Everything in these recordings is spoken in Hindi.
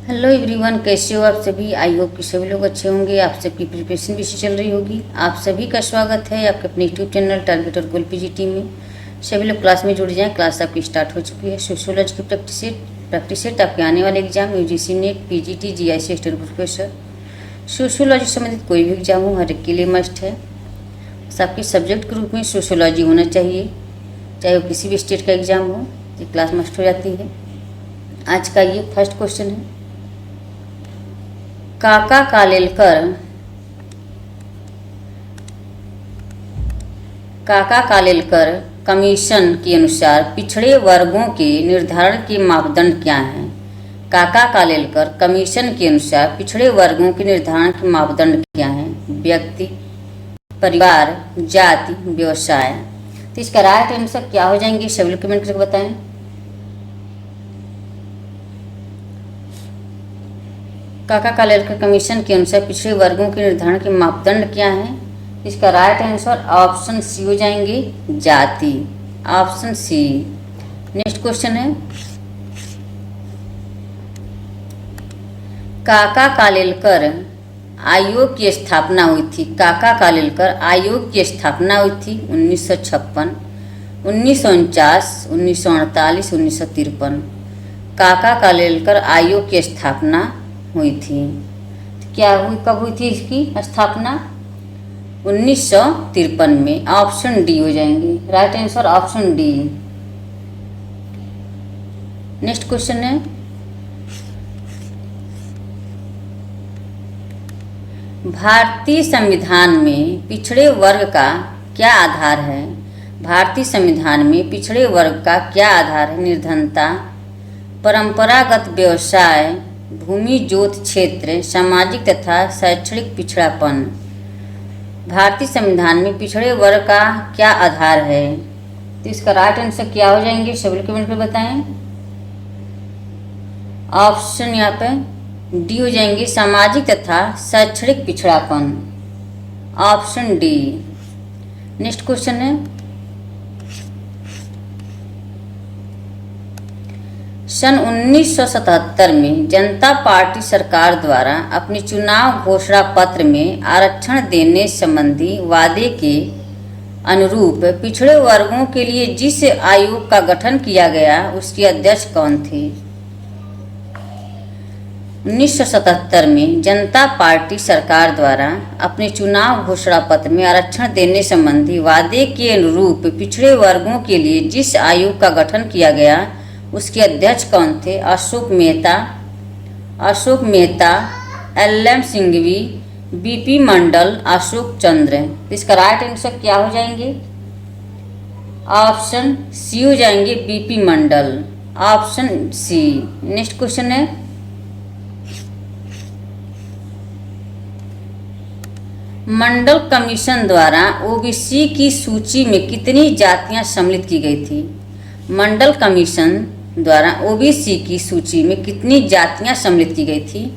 हेलो एवरीवन, कैसे हो आप सभी। आई होप कि सभी लोग अच्छे होंगे। आप सबकी प्रिपरेशन भी अच्छी चल रही होगी। आप सभी का स्वागत है आपके अपने यूट्यूब चैनल टारगेट और गोल पीजी टीम में। सभी लोग क्लास में जुड़ जाएं। क्लास आपकी स्टार्ट हो चुकी है। सोशियोलॉजी की प्रैक्टिस सेट आपके आने वाले exam UGC net, PGT, GIC, state professor, sociology संबंधित कोई भी एग्जाम हो, हर एक के लिए मस्ट है। सबके सब्जेक्ट के रूप में सोशियोलॉजी होना चाहिए, चाहे वो किसी भी स्टेट का एग्जाम हो, ये क्लास मस्ट हो जाती है। आज का ये फर्स्ट क्वेश्चन है, काका कालेलकर कमीशन के अनुसार पिछड़े वर्गों के निर्धारण के मापदंड क्या हैं। काका कालेलकर कमीशन के अनुसार पिछड़े वर्गों के निर्धारण के मापदंड क्या हैं। व्यक्ति, परिवार, जाति, व्यवसाय। तो इसका राइट आंसर क्या हो जाएंगे, सभी लोग कमेंट करके बताएं। काका कालेलकर कमीशन के अनुसार पिछड़े वर्गों के निर्धारण के मापदंड क्या हैं। इसका राइट आंसर ऑप्शन सी हो जाएंगे, जाति। Option C. नेक्स्ट क्वेश्चन है, काका कालेलकर आयोग की स्थापना हुई थी। काका कालेलकर आयोग की स्थापना हुई थी 1956, 1949, 1948, 1953। काका कालेलकर आयोग की स्थापना हुई थी। क्या हुई, कब हुई थी इसकी स्थापना? 1953 में। ऑप्शन डी हो जाएंगे, right answer option D. Next question है, भारतीय संविधान में पिछड़े वर्ग का क्या आधार है। भारतीय संविधान में पिछड़े वर्ग का क्या आधार है। निर्धनता, परंपरागत व्यवसाय, भूमि जोत क्षेत्र, सामाजिक तथा शैक्षणिक पिछड़ापन। भारतीय संविधान में पिछड़े वर्ग का क्या आधार है। तो इसका राइट आंसर क्या हो जाएंगे, सभी लोग कमेंट में बताएं। ऑप्शन यहाँ पे डी हो जाएंगे, सामाजिक तथा शैक्षणिक पिछड़ापन। Option D. नेक्स्ट क्वेश्चन है, सन 1977 में जनता पार्टी सरकार द्वारा अपने चुनाव घोषणा पत्र में आरक्षण देने संबंधी वादे के अनुरूप पिछड़े वर्गों के लिए जिस आयोग का गठन किया गया उसके अध्यक्ष कौन थे। 1977 में जनता पार्टी सरकार द्वारा अपने चुनाव घोषणा पत्र में आरक्षण देने संबंधी वादे के अनुरूप पिछड़े वर्गों के लिए जिस आयोग का गठन किया गया उसके अध्यक्ष कौन थे। अशोक मेहता, एल.एम. सिंघवी, बी.पी. मंडल, अशोक चंद्र। इसका राइट आंसर क्या हो जाएंगे, ऑप्शन सी हो जाएंगे, B P. Mandal. Option C. Next question है, मंडल कमीशन द्वारा ओबीसी की सूची में कितनी जातियां सम्मिलित की गई थी। मंडल कमीशन द्वारा ओबीसी की सूची में कितनी जातियां सम्मिलित की गई थी।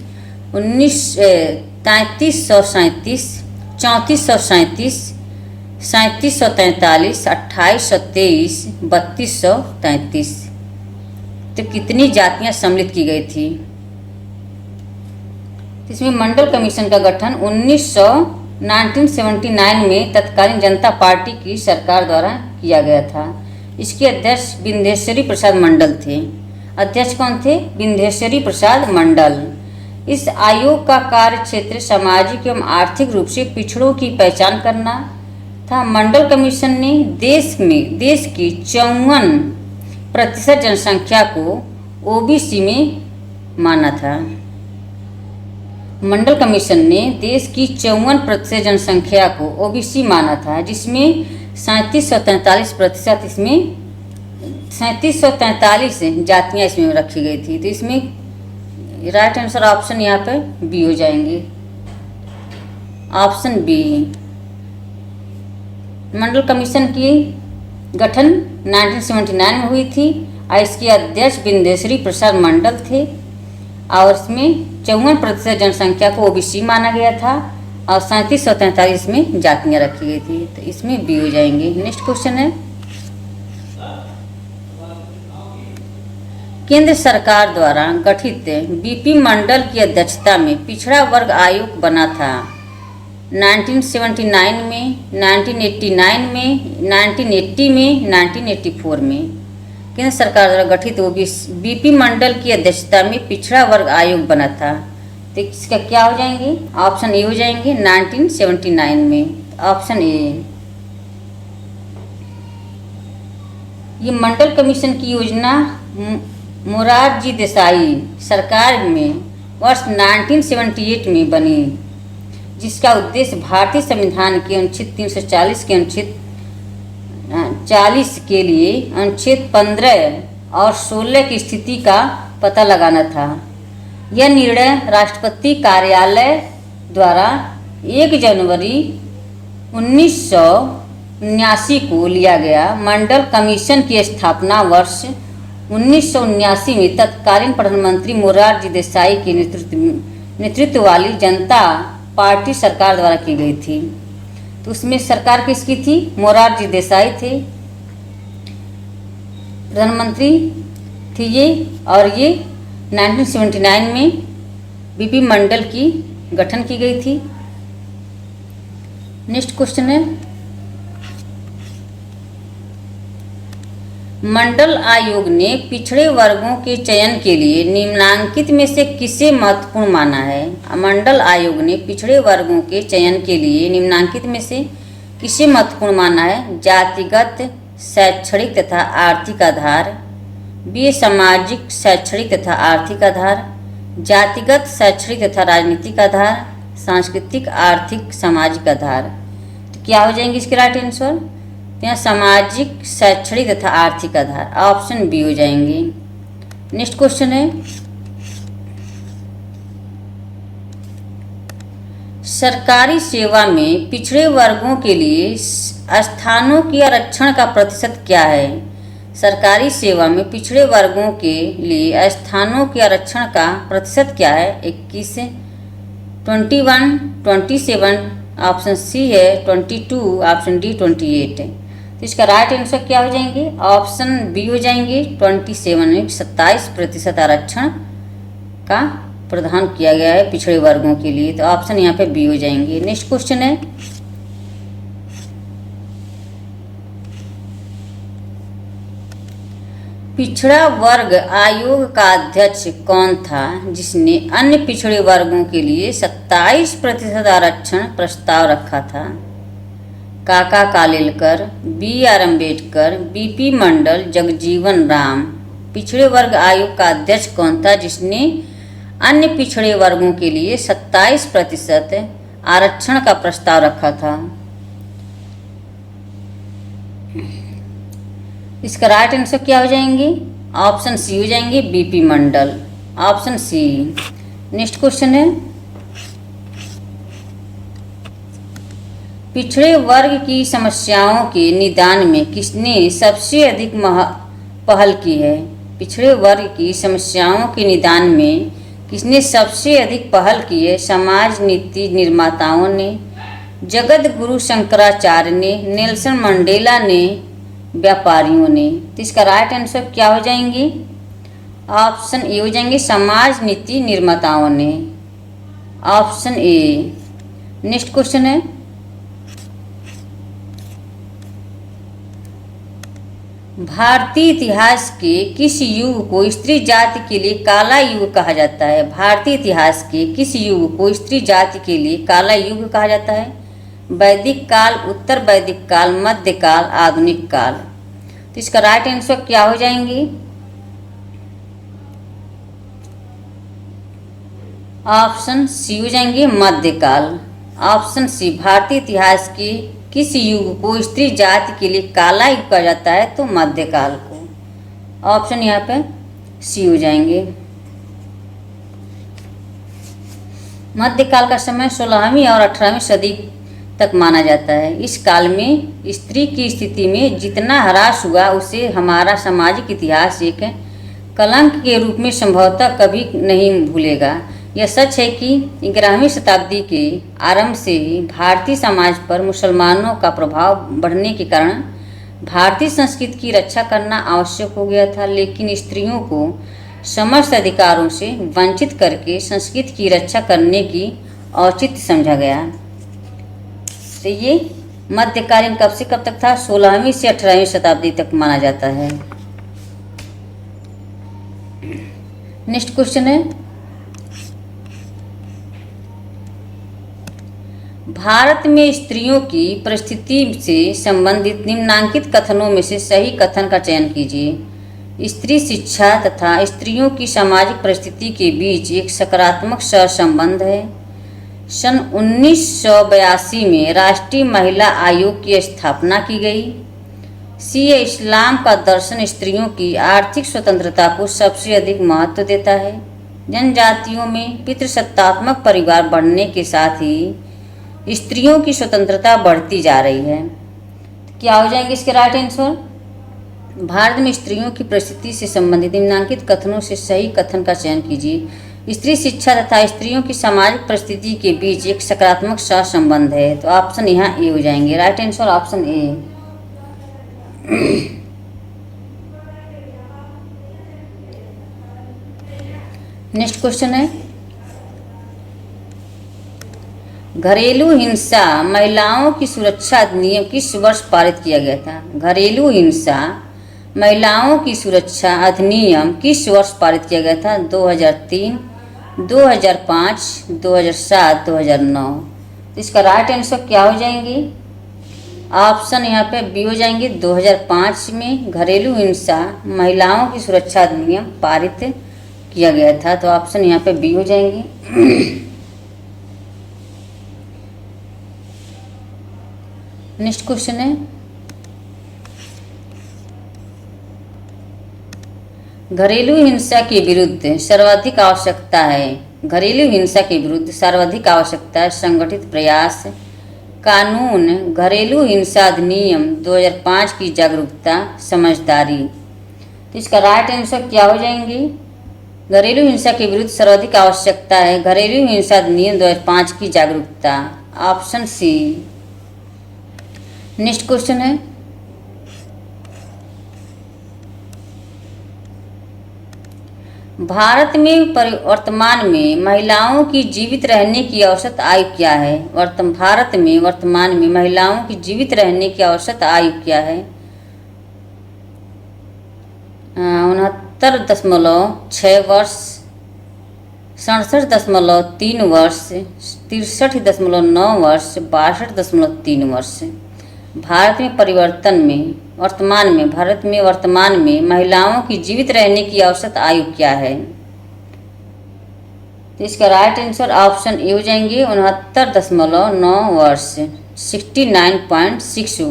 3337, 3437, 3743, 2823, 3233। तो कितनी जातियां सम्मिलित की गई थी। इसमें मंडल कमीशन का गठन 1979 में तत्कालीन जनता पार्टी की सरकार द्वारा किया गया था। इसके अध्यक्ष विंध्येश्वरी प्रसाद मंडल थे। अध्यक्ष कौन थे, विंध्येश्वरी प्रसाद मंडल। इस आयोग का कार्य क्षेत्र सामाजिक एवं आर्थिक रूप से पिछड़ों की पहचान करना था। मंडल कमीशन ने देश की 54% जनसंख्या को ओबीसी में माना था। मंडल कमीशन ने देश की 54% जनसंख्या को ओबीसी माना था, जिसमें 3743% इसमें 3743 जातियां इसमें रखी गई थी। तो इसमें राइट आंसर ऑप्शन यहाँ पे बी हो जाएंगे, ऑप्शन बी। मंडल कमीशन की गठन 1979 में हुई थी और इसके अध्यक्ष विंध्येश्वरी प्रसाद मंडल थे और इसमें 54% जनसंख्या को ओबीसी माना गया था और 3743 में जातियां रखी गई थी। तो इसमें बी हो जाएंगे। नेक्स्ट क्वेश्चन है, केंद्र सरकार द्वारा गठित बीपी मंडल की अध्यक्षता में पिछड़ा वर्ग आयोग बना था। 1979 में, 1989 में, 1980 में, 1984 में केंद्र सरकार द्वारा गठित होगी बीपी मंडल की अध्यक्षता में पिछड़ा वर्ग आयोग बना था। तो इसका क्या हो जाएंगे? ऑप्शन ए हो जाएंगे 1979 में, ऑप्शन ए। ये मंडल कमीशन की योजना मोरारजी देसाई सरकार में वर्ष 1978 में बनी, जिसका उद्देश्य भारतीय संविधान के अनुच्छेद 340 के अनुच्छेद 40 के लिए अनुच्छेद 15 और 16 की स्थिति का पता लगाना था। यह निर्णय राष्ट्रपति कार्यालय द्वारा 1 जनवरी 1979 को लिया गया। मंडल कमीशन की स्थापना वर्ष 1979 में तत्कालीन प्रधानमंत्री मोरारजी देसाई के नेतृत्व वाली जनता पार्टी सरकार द्वारा की गई थी। तो उसमें सरकार किसकी थी? मोरारजी देसाई थे, प्रधानमंत्री थी ये। और ये 1979 में बीपी मंडल की गठन की गई थी। नेक्स्ट क्वेश्चन है, मंडल आयोग ने पिछड़े वर्गों के चयन के लिए निम्नांकित में से किसे महत्वपूर्ण माना है? मंडल आयोग ने पिछड़े वर्गों के चयन के लिए निम्नांकित में से किसे महत्वपूर्ण माना है? जातिगत, शैक्षणिक तथा आर्थिक आधार, बी सामाजिक, शैक्षणिक तथा आर्थिक आधार, जातिगत, शैक्षणिक तथा राजनीतिक आधार, सांस्कृतिक, आर्थिक, सामाजिक आधार। तो क्या हो जाएंगे इसके राइट आंसर? यहाँ सामाजिक, शैक्षणिक तथा आर्थिक आधार, ऑप्शन बी हो जाएंगे। नेक्स्ट क्वेश्चन है, सरकारी सेवा में पिछड़े वर्गों के लिए स्थानों के आरक्षण का प्रतिशत क्या है? सरकारी सेवा में पिछड़े वर्गों के लिए स्थानों के आरक्षण का प्रतिशत क्या है? 21, 21, 27, ऑप्शन सी है 22, ऑप्शन डी 28 है। तो इसका राइट आंसर क्या हो जाएंगे? ऑप्शन बी हो जाएंगे 27 में 27% आरक्षण का प्रदान किया गया है पिछड़े वर्गों के लिए। तो ऑप्शन यहाँ पे बी हो जाएंगे। नेक्स्ट क्वेश्चन है, पिछड़ा वर्ग आयोग का अध्यक्ष कौन था जिसने अन्य पिछड़े वर्गों के लिए 27% आरक्षण प्रस्ताव रखा था? Kaka Kalelkar, B R Ambedkar, B P Mandal, Jagjivan Ram. पिछड़े वर्ग आयोग का अध्यक्ष कौन था जिसने अन्य पिछड़े वर्गों के लिए 27% आरक्षण का प्रस्ताव रखा था? इसका राइट आंसर क्या हो जाएंगे? ऑप्शन सी हो जाएंगे बीपी मंडल, ऑप्शन सी। नेक्स्ट क्वेश्चन है, पिछड़े वर्ग की समस्याओं के निदान में किसने सबसे अधिक पहल की है? पिछड़े वर्ग की समस्याओं के निदान में किसने सबसे अधिक पहल की है? समाज नीति निर्माताओं ने, जगत गुरु शंकराचार्य ने, नेल्सन मंडेला ने, व्यापारियों ने। तो इसका राइट आंसर क्या हो जाएंगे? ऑप्शन ए हो जाएंगे समाज नीति निर्माताओं ने, ऑप्शन ए। नेक्स्ट क्वेश्चन है, भारतीय इतिहास के किस युग को स्त्री जाति के लिए काला युग कहा जाता है? भारतीय इतिहास के किस युग को स्त्री जाति के लिए काला युग कहा जाता है? वैदिक काल, उत्तर वैदिक काल, मध्य काल, आधुनिक काल। तो इसका राइट आंसर क्या हो जाएंगे? ऑप्शन सी हो जाएंगे मध्यकाल, ऑप्शन सी। भारतीय इतिहास के किस युग को स्त्री जाति के लिए काला युग कहा जाता है? तो मध्यकाल को, ऑप्शन यहाँ पे सी हो जाएंगे। मध्यकाल का समय 16वीं और 18वीं सदी तक माना जाता है। इस काल में स्त्री की स्थिति में जितना ह्रास हुआ उसे हमारा सामाजिक इतिहास एक कलंक के रूप में संभवतः कभी नहीं भूलेगा। यह सच है कि 11वीं शताब्दी के आरंभ से ही भारतीय समाज पर मुसलमानों का प्रभाव बढ़ने के कारण भारतीय संस्कृति की रक्षा करना आवश्यक हो गया था, लेकिन स्त्रियों को समस्त अधिकारों से वंचित करके संस्कृति की रक्षा करने की औचित्य समझा गया। तो ये मध्यकालीन कब से कब तक था? 16वीं से 18वीं शताब्दी तक माना जाता है। नेक्स्ट क्वेश्चन है, भारत में स्त्रियों की परिस्थिति से संबंधित निम्नांकित कथनों में से सही कथन का चयन कीजिए। स्त्री शिक्षा तथा स्त्रियों की सामाजिक परिस्थिति के बीच एक सकारात्मक सहसंबंध है। सन 1982 में राष्ट्रीय महिला आयोग की स्थापना की गई। सी, इस्लाम का दर्शन स्त्रियों की आर्थिक स्वतंत्रता को सबसे अधिक महत्व देता है। जनजातियों में पितृसत्तात्मक परिवार बढ़ने के साथ ही स्त्रियों की स्वतंत्रता बढ़ती जा रही है। क्या हो जाएंगे इसके राइट आंसर? भारत में स्त्रियों की परिस्थिति से संबंधित निम्नांकित कथनों से सही कथन का चयन कीजिए। स्त्री शिक्षा तथा स्त्रियों की सामाजिक परिस्थिति के बीच एक सकारात्मक सहसंबंध है। तो ऑप्शन यहाँ ए हो जाएंगे। Right answer option A. Next question है, घरेलू हिंसा महिलाओं की सुरक्षा अधिनियम किस वर्ष पारित किया गया था? घरेलू हिंसा महिलाओं की सुरक्षा अधिनियम किस वर्ष पारित किया गया था? 2003, 2005, 2007, 2009। तो इसका राइट आंसर क्या हो जाएंगे? ऑप्शन यहाँ पे बी हो जाएंगे। 2005 में घरेलू हिंसा महिलाओं की सुरक्षा अधिनियम पारित किया गया था। तो ऑप्शन यहाँ पे बी हो जाएंगे। नेक्स्ट क्वेश्चन है, घरेलू हिंसा के विरुद्ध सर्वाधिक आवश्यकता है। घरेलू हिंसा के विरुद्ध सर्वाधिक आवश्यकता है संगठित प्रयास, कानून, घरेलू हिंसा अधिनियम 2005 की जागरूकता, समझदारी। तो इसका राइट आंसर क्या हो जाएंगे? घरेलू हिंसा के विरुद्ध सर्वाधिक आवश्यकता है घरेलू हिंसा अधिनियम 2005 की जागरूकता। Option C. नेक्स्ट क्वेश्चन है, भारत में वर्तमान में महिलाओं की जीवित रहने की औसत आयु क्या है? भारत में वर्तमान में महिलाओं की जीवित रहने की औसत आयु क्या है? 69.6 वर्ष, 67.3 वर्ष, 63.9 वर्ष, 62.3 वर्ष। भारत में वर्तमान में महिलाओं की जीवित रहने की औसत आयु क्या है? तो इसका राइट आंसर ऑप्शन ए हो जाएंगे। 69.9 वर्ष, 69.6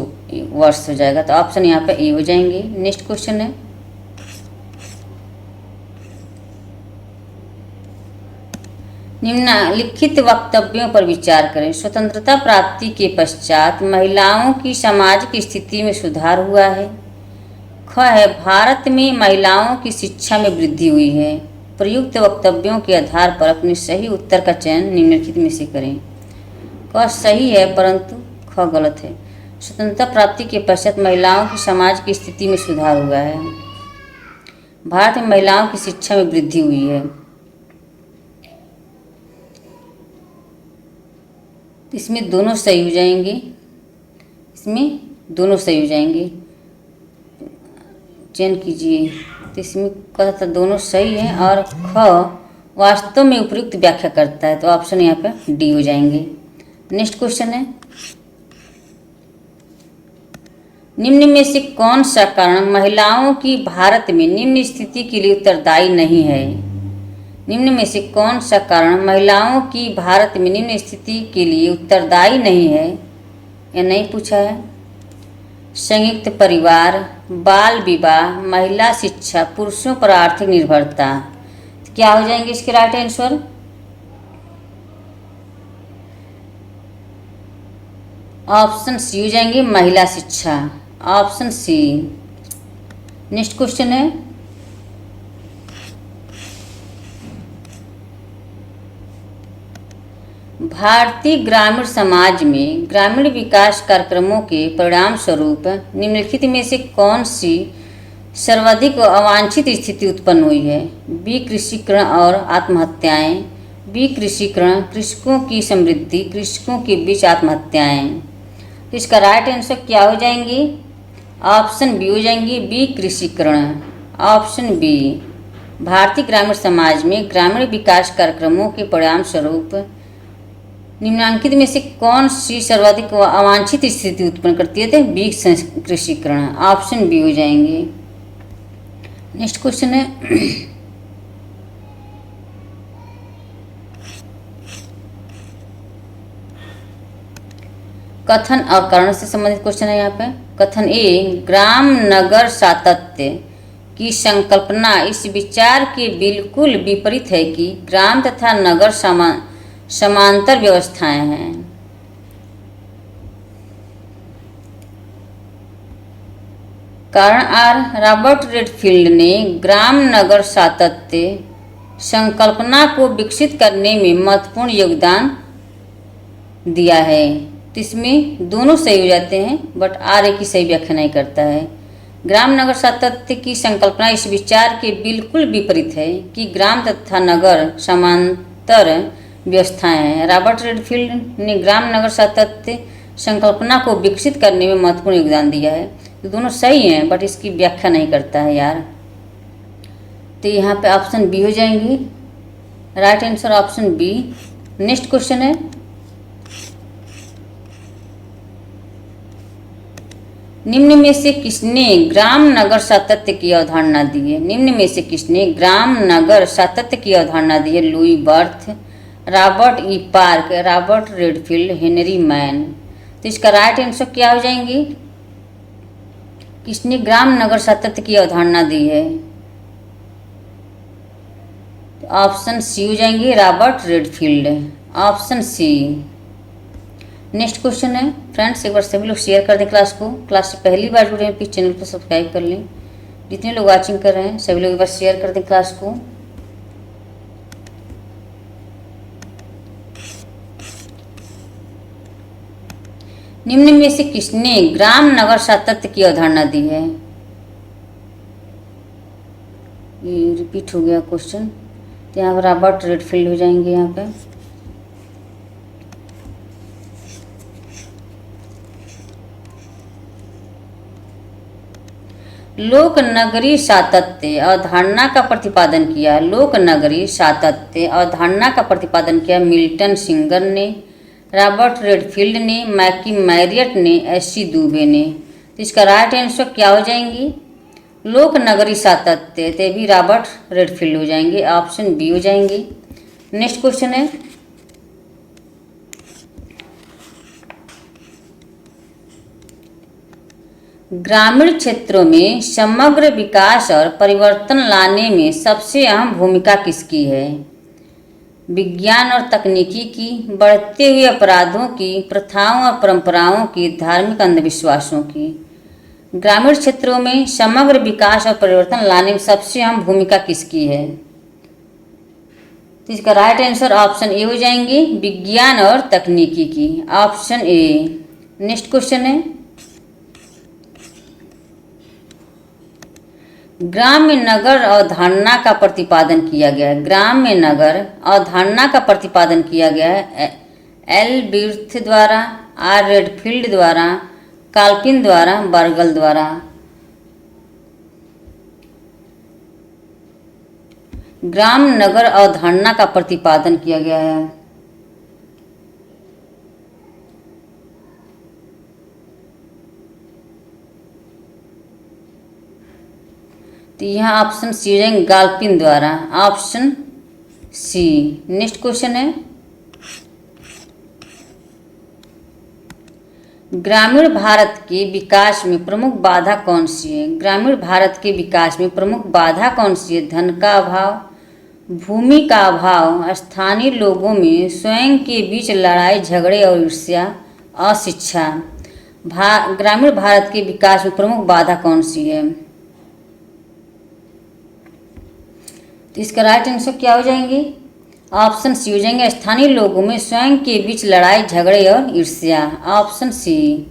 वर्ष हो जाएगा। तो ऑप्शन यहाँ पे ए हो जाएंगे। नेक्स्ट क्वेश्चन है, निम्नलिखित वक्तव्यों पर विचार करें। स्वतंत्रता प्राप्ति के पश्चात महिलाओं की सामाजिक स्थिति में सुधार हुआ है। ख है, भारत में महिलाओं की शिक्षा में वृद्धि हुई है। प्रयुक्त वक्तव्यों के आधार पर अपने सही उत्तर का चयन निम्नलिखित में से करें। क सही है परंतु ख गलत है। स्वतंत्रता प्राप्ति के पश्चात महिलाओं की सामाजिक स्थिति में सुधार हुआ है। भारत में महिलाओं की शिक्षा में वृद्धि हुई है। इसमें दोनों सही हो जाएंगे। चयन कीजिए। तो इसमें कहा था दोनों सही हैं और ख वास्तव में उपयुक्त व्याख्या करता है। तो ऑप्शन यहाँ पे डी हो जाएंगे। नेक्स्ट क्वेश्चन है, निम्न में से कौन सा कारण महिलाओं की भारत में निम्न स्थिति के लिए उत्तरदायी नहीं है? निम्न में से कौन सा कारण महिलाओं की भारत में निम्न स्थिति के लिए उत्तरदायी नहीं है या नहीं पूछा है? संयुक्त परिवार, बाल विवाह, महिला शिक्षा, पुरुषों पर आर्थिक निर्भरता। तो क्या हो जाएंगे इसके राइट आंसर? ऑप्शन सी हो जाएंगे, महिला शिक्षा। Option C. नेक्स्ट क्वेश्चन है, भारतीय ग्रामीण समाज में ग्रामीण विकास कार्यक्रमों के परिणाम स्वरूप निम्नलिखित में से कौन सी सर्वाधिक अवांछित स्थिति उत्पन्न हुई है? बी कृषिकरण और आत्महत्याएं, बी कृषिकरण, कृषकों की समृद्धि, कृषकों के बीच आत्महत्याएं। तो इसका राइट आंसर क्या हो जाएंगी? ऑप्शन बी हो जाएंगी, बी कृषिकरण। ऑप्शन बी, भारतीय ग्रामीण समाज में ग्रामीण विकास कार्यक्रमों के परिणाम स्वरूप निम्नलिखित में से कौन सी सर्वाधिक अवांछित स्थिति उत्पन्न करती है? तो बी कृषिकरण। ऑप्शन बी हो जाएंगे। नेक्स्ट क्वेश्चन है कथन और कारण से संबंधित क्वेश्चन है यहाँ पे। कथन ए, ग्राम नगर सातत्य की संकल्पना इस विचार के बिल्कुल विपरीत है कि ग्राम तथा नगर समांतर व्यवस्थाएं हैं। कारण आर, रॉबर्ट रेडफील्ड ने ग्राम नगर सातत्य संकल्पना को विकसित करने में महत्वपूर्ण योगदान दिया है। तो इसमें दोनों सही हो जाते हैं, बट आर एक की सही व्याख्या नहीं करता है। ग्राम नगर सातत्य की संकल्पना इस विचार के बिल्कुल विपरीत है कि ग्राम तथा नगर समांतर व्यवस्थाएं हैं। रॉबर्ट रेडफील्ड ने ग्राम नगर सातत्य संकल्पना को विकसित करने में महत्वपूर्ण योगदान दिया है। तो दोनों सही हैं, बट इसकी व्याख्या नहीं करता है यार। तो यहाँ पे ऑप्शन बी हो जाएंगी। Right answer option B. Next question है, निम्न में से किसने ग्राम नगर सातत्य की अवधारणा दी है? निम्न में से किसने ग्राम नगर सातत्य की अवधारणा दी है? Louis birth, Robert E park, Robert Redfield, Henry man. तो इसका राइट आंसर क्या हो जाएंगी? किसने ग्राम नगर सातत्य की अवधारणा दी है? ऑप्शन सी हो जाएंगे, Robert Redfield. Option C. Next question है फ्रेंड्स, एक बार सभी लोग शेयर कर दें क्लास को। क्लास से पहली बार जुड़े हैं, प्लीज चैनल को सब्सक्राइब कर लें। जितने लोग वाचिंग कर रहे हैं सभी लोग एक बार शेयर कर दें क्लास को। निम्न में से किसने ग्राम नगर सातत्य की अवधारणा दी है? ये रिपीट हो गया क्वेश्चन, तो यहाँ पर रॉबर्ट रेडफील्ड हो जाएंगे। यहाँ पे लोक नगरी सातत्य अवधारणा का प्रतिपादन किया। लोक नगरी सातत्य अवधारणा का प्रतिपादन किया मिल्टन सिंगर ने, रॉबर्ट रेडफील्ड ने, मैकी मैरियट ने, एस.सी. दुबे ने। तो इसका राइट आंसर क्या हो जाएंगी? लोक नगरी सातत्य, तो भी रॉबर्ट रेडफील्ड हो जाएंगे। ऑप्शन बी हो जाएंगी। नेक्स्ट क्वेश्चन है, ग्रामीण क्षेत्रों में समग्र विकास और परिवर्तन लाने में सबसे अहम भूमिका किसकी है? विज्ञान और तकनीकी की, बढ़ते हुए अपराधों की, प्रथाओं और परंपराओं की, धार्मिक अंधविश्वासों की। ग्रामीण क्षेत्रों में समग्र विकास और परिवर्तन लाने में सबसे अहम भूमिका किसकी है? तो इसका राइट आंसर ऑप्शन ए हो जाएंगे, विज्ञान और तकनीकी की। Option A. नेक्स्ट क्वेश्चन है, ग्राम्य नगर अवधारणा का प्रतिपादन किया गया है। ग्राम्य नगर अवधारणा का प्रतिपादन किया गया है एल बिर्थ द्वारा, आर रेडफील्ड द्वारा, काल्पिन द्वारा, बर्गल द्वारा। ग्राम नगर अवधारणा का प्रतिपादन किया गया है तो यहाँ ऑप्शन सी हो जाएंगे, गाल्पिन द्वारा। Option C. नेक्स्ट क्वेश्चन है, ग्रामीण भारत के विकास में प्रमुख बाधा कौन सी है? ग्रामीण भारत के विकास में प्रमुख बाधा कौन सी है? धन का अभाव, भूमि का अभाव, स्थानीय लोगों में स्वयं के बीच लड़ाई झगड़े और ईर्ष्या, अशिक्षा। ग्रामीण भारत के विकास में प्रमुख बाधा कौन सी है? तो इसका राइट आंसर क्या हो जाएंगे? ऑप्शन सी हो जाएंगे स्थानीय लोगों में स्वयं के बीच लड़ाई झगड़े और ईर्ष्या। Option C.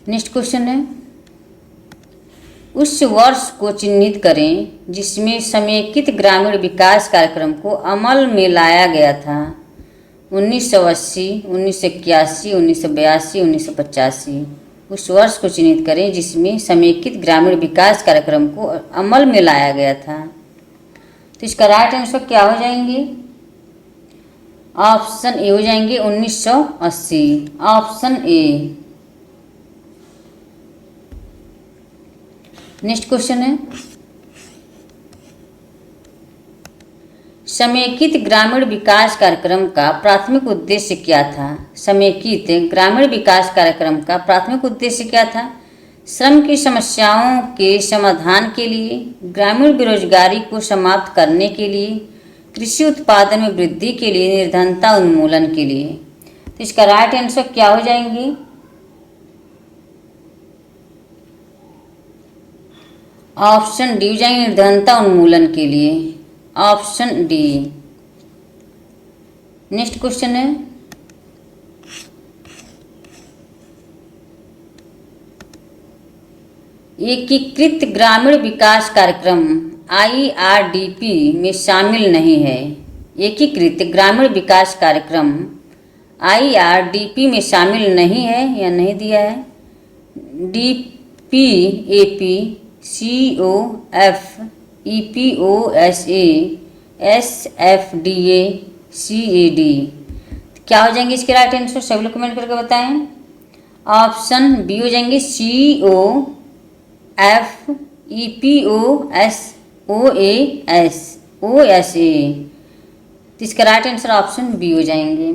नेक्स्ट क्वेश्चन है, उस वर्ष को चिन्हित करें जिसमें समेकित ग्रामीण विकास कार्यक्रम को अमल में लाया गया था। 1980, 1981, 1982, 1985। उस वर्ष को चिन्हित करें जिसमें समेकित ग्रामीण विकास कार्यक्रम को अमल में लाया गया था। तो इसका राइट आंसर क्या हो जाएंगे? ऑप्शन ए हो जाएंगे 1980। Option A. नेक्स्ट क्वेश्चन है, समेकित ग्रामीण विकास कार्यक्रम का प्राथमिक उद्देश्य क्या था? समेकित ग्रामीण विकास कार्यक्रम का प्राथमिक उद्देश्य क्या था? श्रम की समस्याओं के समाधान के लिए, ग्रामीण बेरोजगारी को समाप्त करने के लिए, कृषि उत्पादन में वृद्धि के लिए, निर्धनता उन्मूलन के लिए। तो इसका राइट आंसर क्या हो जाएंगे? ऑप्शन डी हो जाएंगे निर्धनता उन्मूलन के लिए। Option D. नेक्स्ट क्वेश्चन है, एकीकृत ग्रामीण विकास कार्यक्रम IRDP में शामिल नहीं है। एकीकृत ग्रामीण विकास कार्यक्रम IRDP में शामिल नहीं है या नहीं दिया है। DPAP, COF, EPOSA, SFDA, CAD। क्या हो जाएंगे इसके राइट आंसर? सभी लोग कमेंट करके बताएं। ऑप्शन बी हो जाएंगे COF, EPOS, OSA। तो इसका राइट आंसर ऑप्शन बी हो जाएंगे।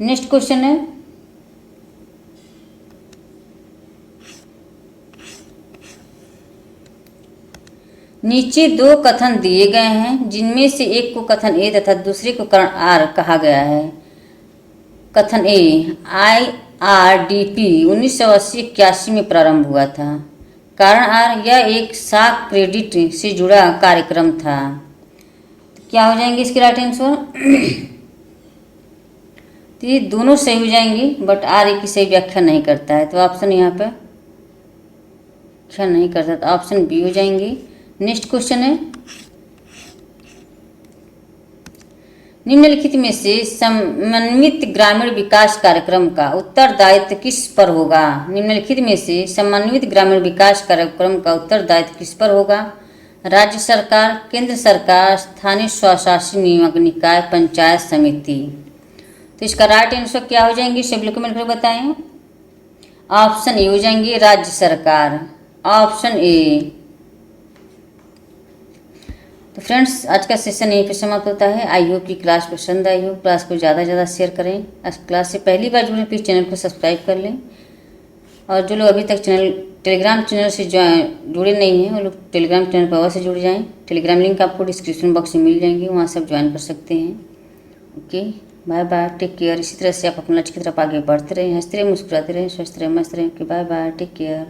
नेक्स्ट क्वेश्चन है, नीचे दो कथन दिए गए हैं जिनमें से एक को कथन ए तथा दूसरे को करण आर कहा गया है। कथन ए, IRDP 1980-81 में प्रारंभ हुआ था। कारण आर, यह एक साख क्रेडिट से जुड़ा कार्यक्रम था। तो क्या हो जाएंगे इसके राइट आंसर? तो ये दोनों सही हो जाएंगे, बट आर एक की सही व्याख्या नहीं करता है, तो ऑप्शन यहाँ पे व्याख्या नहीं करता, तो ऑप्शन बी हो जाएंगे। नेक्स्ट क्वेश्चन है, निम्नलिखित में से समन्वित ग्रामीण विकास कार्यक्रम का उत्तरदायित्व किस पर होगा? निम्नलिखित में से समन्वित ग्रामीण विकास कार्यक्रम का उत्तरदायित्व किस पर होगा? राज्य सरकार, केंद्र सरकार, स्थानीय स्वशासी नियामक निकाय, पंचायत समिति। तो इसका राइट आंसर क्या हो जाएंगे? सभी लोग कमेंट करके बताएं। ऑप्शन ए हो जाएंगे राज्य सरकार। Option A. तो फ्रेंड्स, आज का सेशन यहीं पे समाप्त होता है। आई होप कि क्लास पसंद आई हो। क्लास को ज़्यादा से ज़्यादा शेयर करें। क्लास से पहली बार जुड़े प्लीज़ चैनल को सब्सक्राइब कर लें, और जो लोग अभी तक टेलीग्राम चैनल से जुड़े नहीं हैं वो लोग टेलीग्राम चैनल पर अवश्य जुड़ जाएं। टेलीग्राम लिंक आपको डिस्क्रिप्शन बॉक्स में मिल जाएंगे, वहाँ से आप ज्वाइन कर सकते हैं। Okay, bye bye, take care. इसी तरह से आप अपना लक्ष्य की तरफ आगे बढ़ते रहें, हंसते रहें, मुस्कुराते रहें, स्वस्थ रहें, मस्त रहें। Okay, bye bye, take care.